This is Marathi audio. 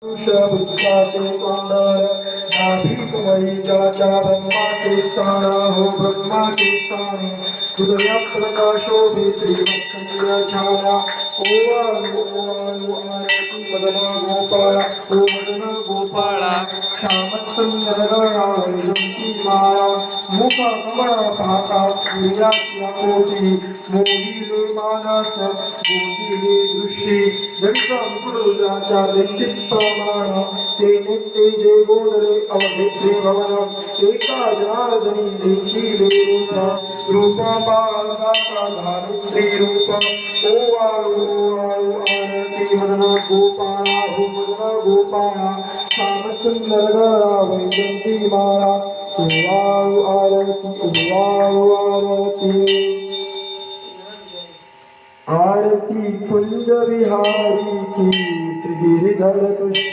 बुद्धाचे तोंडर नाभिकमयी जळाच्या ब्रह्माचे स्थान हो ब्रह्माचे स्थान हृदयात प्रकाशोभे श्रीवत्संय छाया ओवाळू आरती मदन गोपाळा ओ मदन गोपाळा श्यामसुंदर गळा वैजंती माळा मुख कमळा पाहता सूर्याच्या कोटी मोहिले मानस गोंदिले दृष्टी जडित अंकुराच्या देखील प्रमाण ते नित्य जे गोंधळे अवधेत्रे भवन एका जनार्दनी देखिले रूप बाळगाचा धारित्री रूप ओवाळू आरती मदन गोपाळा हो मदन गोपाळा श्यामसुंदर गळा वैजंती माळा ओवाळू आरती आरती कुंज विहारी की श्री गिरिधर कृष्ण